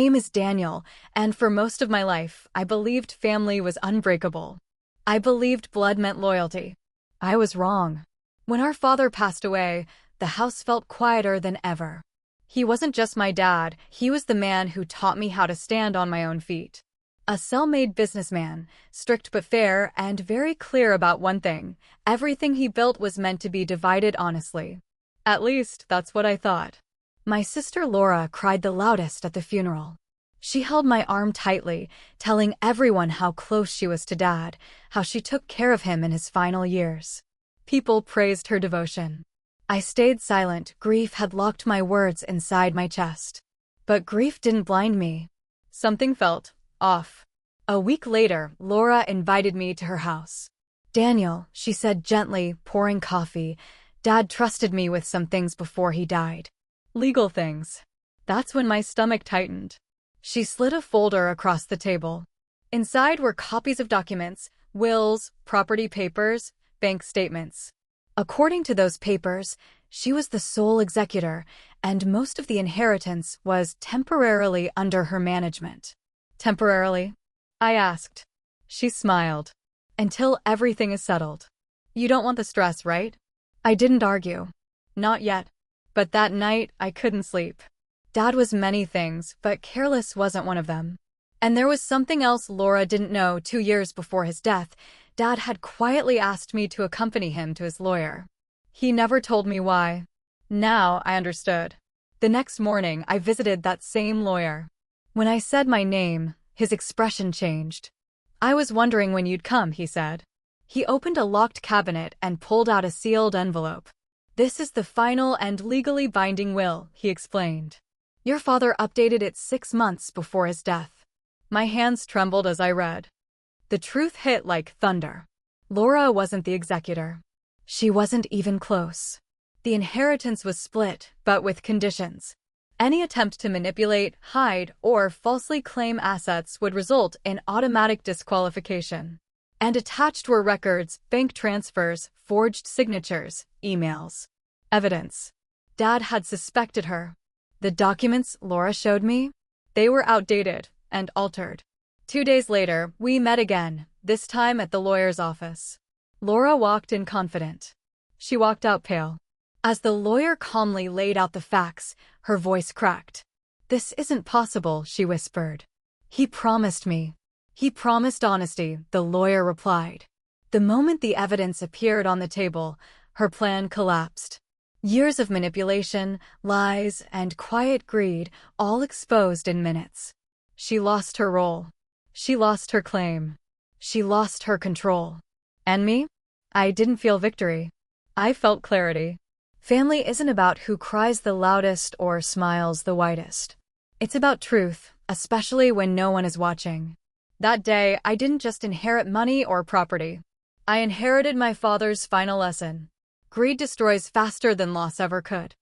name is Daniel, and for most of my life, I believed family was unbreakable. I believed blood meant loyalty. I was wrong. When our father passed away, the house felt quieter than ever. He wasn't just my dad, he was the man who taught me how to stand on my own feet. A self-made businessman, strict but fair, and very clear about one thing: everything he built was meant to be divided honestly. At least, that's what I thought. My sister Laura cried the loudest at the funeral. She held my arm tightly, telling everyone how close she was to Dad, how she took care of him in his final years. People praised her devotion. I stayed silent. Grief had locked my words inside my chest. But grief didn't blind me. Something felt off. A week later, Laura invited me to her house. "Daniel," she said gently, pouring coffee, "Dad trusted me with some things before he died." Legal things. That's when my stomach tightened. She slid a folder across the table. Inside were copies of documents, wills, property papers, bank statements. According to those papers, she was the sole executor, and most of the inheritance was temporarily under her management. Temporarily? I asked. She smiled. "Until everything is settled. You don't want the stress, right?" I didn't argue. Not yet. But that night, I couldn't sleep. Dad was many things, but careless wasn't one of them. And there was something else Laura didn't know. 2 years before his death, Dad had quietly asked me to accompany him to his lawyer. He never told me why. Now I understood. The next morning, I visited that same lawyer. When I said my name, his expression changed. "I was wondering when you'd come," he said. He opened a locked cabinet and pulled out a sealed envelope. "This is the final and legally binding will," he explained. "Your father updated it 6 months before his death." My hands trembled as I read. The truth hit like thunder. Laura wasn't the executor. She wasn't even close. The inheritance was split, but with conditions. Any attempt to manipulate, hide, or falsely claim assets would result in automatic disqualification. And attached were records, bank transfers, forged signatures, emails. Evidence. Dad had suspected her. The documents Laura showed me? They were outdated and altered. 2 days later, we met again, this time at the lawyer's office. Laura walked in confident. She walked out pale. As the lawyer calmly laid out the facts, her voice cracked. "This isn't possible," she whispered. "He promised me." "He promised honesty," the lawyer replied. The moment the evidence appeared on the table, her plan collapsed. Years of manipulation, lies, and quiet greed, all exposed in minutes. She lost her role. She lost her claim. She lost her control. And me? I didn't feel victory. I felt clarity. Family isn't about who cries the loudest or smiles the widest. It's about truth, especially when no one is watching. That day, I didn't just inherit money or property. I inherited my father's final lesson. Greed destroys faster than loss ever could.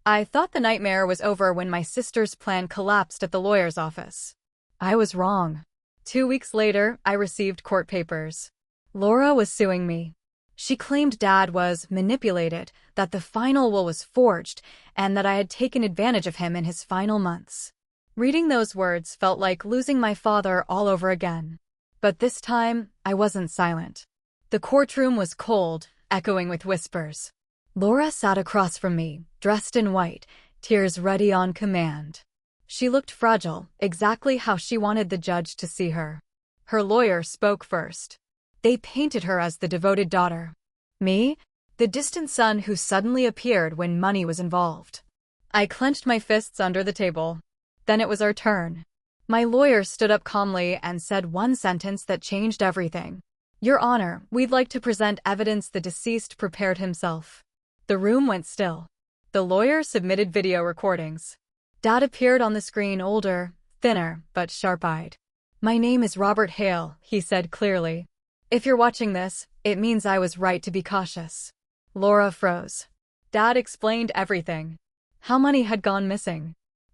I thought the nightmare was over when my sister's plan collapsed at the lawyer's office. I was wrong. 2 weeks later, I received court papers. Laura was suing me. She claimed Dad was manipulated, that the final will was forged, and that I had taken advantage of him in his final months. Reading those words felt like losing my father all over again. But this time, I wasn't silent. The courtroom was cold, echoing with whispers. Laura sat across from me, dressed in white, tears ready on command. She looked fragile, exactly how she wanted the judge to see her. Her lawyer spoke first. They painted her as the devoted daughter. Me? The distant son who suddenly appeared when money was involved. I clenched my fists under the table. Then it was our turn. My lawyer stood up calmly and said one sentence that changed everything. "Your Honor, we'd like to present evidence the deceased prepared himself." The room went still. The lawyer submitted video recordings. Dad appeared on the screen, older, thinner, but sharp-eyed. "My name is Robert Hale," he said clearly. "If you're watching this, it means I was right to be cautious." Laura froze. Dad explained everything. How money had gone missing.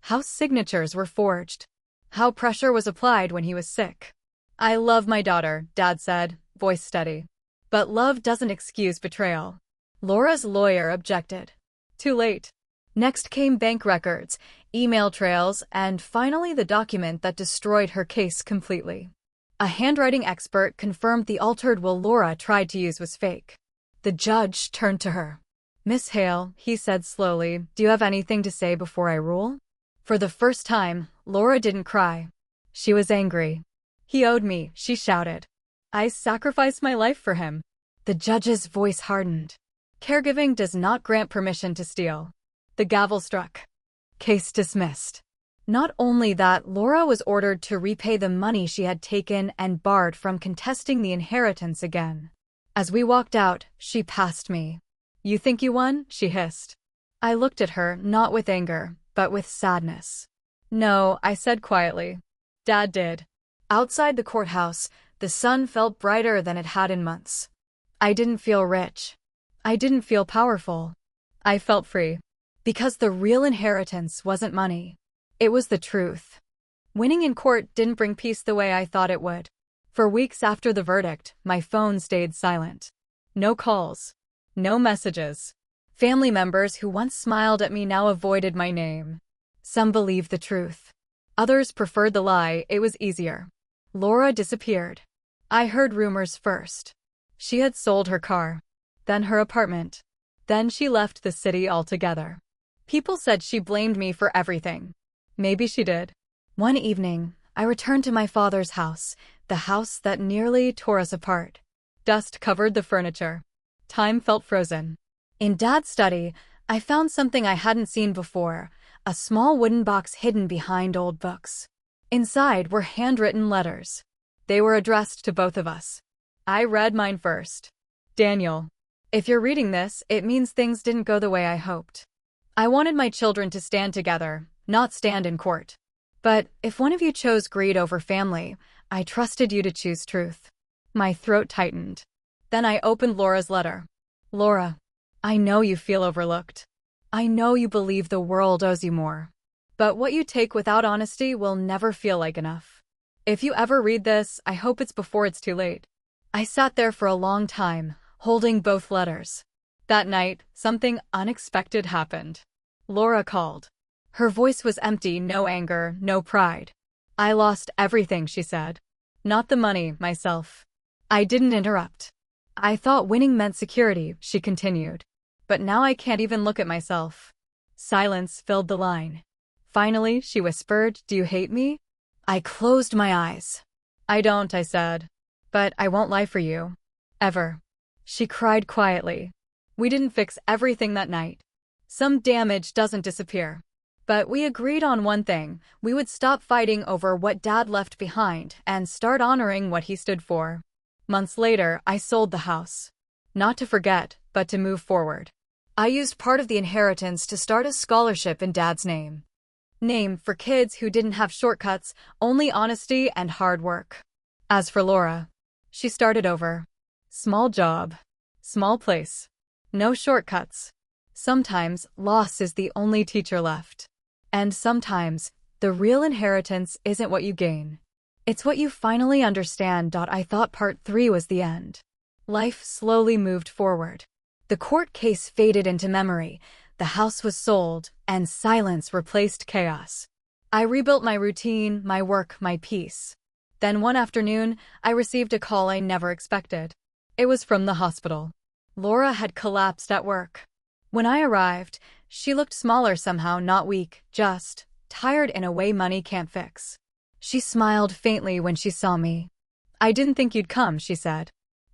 How signatures were forged. How pressure was applied when he was sick. "I love my daughter," Dad said, voice steady. "But love doesn't excuse betrayal." Laura's lawyer objected. Too late. Next came bank records, email trails, and finally the document that destroyed her case completely. A handwriting expert confirmed the altered will Laura tried to use was fake. The judge turned to her. "Miss Hale," he said slowly, "do you have anything to say before I rule?" For the first time, Laura didn't cry. She was angry. "He owed me," she shouted. "I sacrificed my life for him." The judge's voice hardened. "Caregiving does not grant permission to steal." The gavel struck. Case dismissed. Not only that, Laura was ordered to repay the money she had taken and barred from contesting the inheritance again. As we walked out, she passed me. "You think you won?" she hissed. I looked at her, not with anger, but with sadness. "No," I said quietly. "Dad did." Outside the courthouse, the sun felt brighter than it had in months. I didn't feel rich. I didn't feel powerful. I felt free. Because the real inheritance wasn't money. It was the truth. Winning in court didn't bring peace the way I thought it would. For weeks after the verdict, my phone stayed silent. No calls. No messages. Family members who once smiled at me now avoided my name. Some believed the truth. Others preferred the lie. It was easier. Laura disappeared. I heard rumors first. She had sold her car. Then her apartment. Then she left the city altogether. People said she blamed me for everything. Maybe she did. One evening, I returned to my father's house, the house that nearly tore us apart. Dust covered the furniture. Time felt frozen. In Dad's study, I found something I hadn't seen before, a small wooden box hidden behind old books. Inside were handwritten letters. They were addressed to both of us. I read mine first. "Daniel, if you're reading this, it means things didn't go the way I hoped. I wanted my children to stand together, not stand in court. But if one of you chose greed over family, I trusted you to choose truth." My throat tightened. Then I opened Laura's letter. "Laura, I know you feel overlooked. I know you believe the world owes you more. But what you take without honesty will never feel like enough. If you ever read this, I hope it's before it's too late." I sat there for a long time, holding both letters. That night, something unexpected happened. Laura called. Her voice was empty, no anger, no pride. "I lost everything," she said. "Not the money, myself." I didn't interrupt. "I thought winning meant security," she continued. "But now I can't even look at myself." Silence filled the line. Finally, she whispered, "Do you hate me?" I closed my eyes. "I don't," I said. "But I won't lie for you. Ever." She cried quietly. "We didn't fix everything that night. Some damage doesn't disappear. But we agreed on one thing: we would stop fighting over what Dad left behind and start honoring what he stood for." Months later, I sold the house. Not to forget, but to move forward. I used part of the inheritance to start a scholarship in Dad's name. For kids who didn't have shortcuts, only honesty and hard work. As for Laura, she started over. Small job. Small place. No shortcuts. Sometimes, loss is the only teacher left. And sometimes, the real inheritance isn't what you gain. It's what you finally understand. I thought part 3 was the end. Life slowly moved forward. The court case faded into memory, the house was sold, and silence replaced chaos. I rebuilt my routine, my work, my peace. Then one afternoon, I received a call I never expected. It was from the hospital. Laura had collapsed at work. When I arrived, she looked smaller somehow, not weak, just tired in a way money can't fix. She smiled faintly when she saw me. "I didn't think you'd come," she said.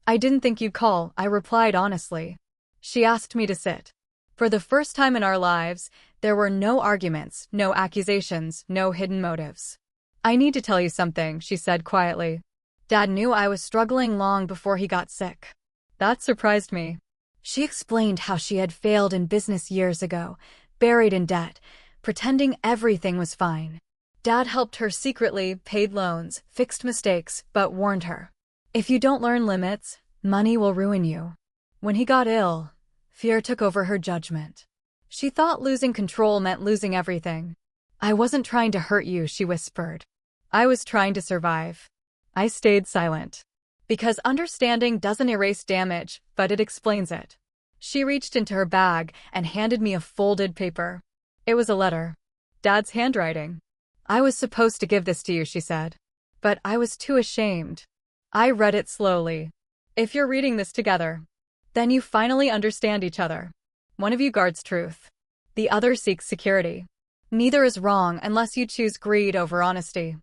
"I didn't think you'd call," I replied honestly. She asked me to sit. For the first time in our lives, there were no arguments, no accusations, no hidden motives. "I need to tell you something," she said quietly. "Dad knew I was struggling long before he got sick." That surprised me. She explained how she had failed in business years ago, buried in debt, pretending everything was fine. Dad helped her secretly, paid loans, fixed mistakes, but warned her. If you don't learn limits, money will ruin you. When he got ill, fear took over her judgment. She thought losing control meant losing everything. "I wasn't trying to hurt you," she whispered. "I was trying to survive." I stayed silent. Because understanding doesn't erase damage, but it explains it. She reached into her bag and handed me a folded paper. It was a letter. Dad's handwriting. "I was supposed to give this to you," she said. "But I was too ashamed." I read it slowly. "If you're reading this together, then you finally understand each other. One of you guards truth. The other seeks security. Neither is wrong unless you choose greed over honesty."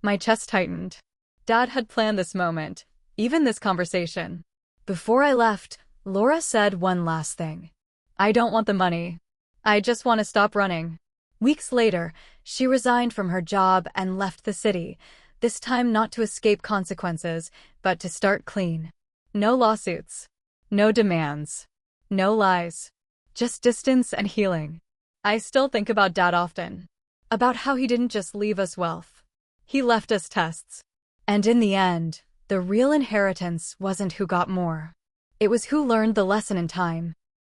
My chest tightened. Dad had planned this moment, even this conversation. Before I left, Laura said one last thing. "I don't want the money. I just want to stop running." Weeks later, she resigned from her job and left the city, this time not to escape consequences, but to start clean. No lawsuits. No demands. No lies. Just distance and healing. I still think about Dad often. About how he didn't just leave us wealth. He left us tests. And in the end, the real inheritance wasn't who got more. It was who learned the lesson in time.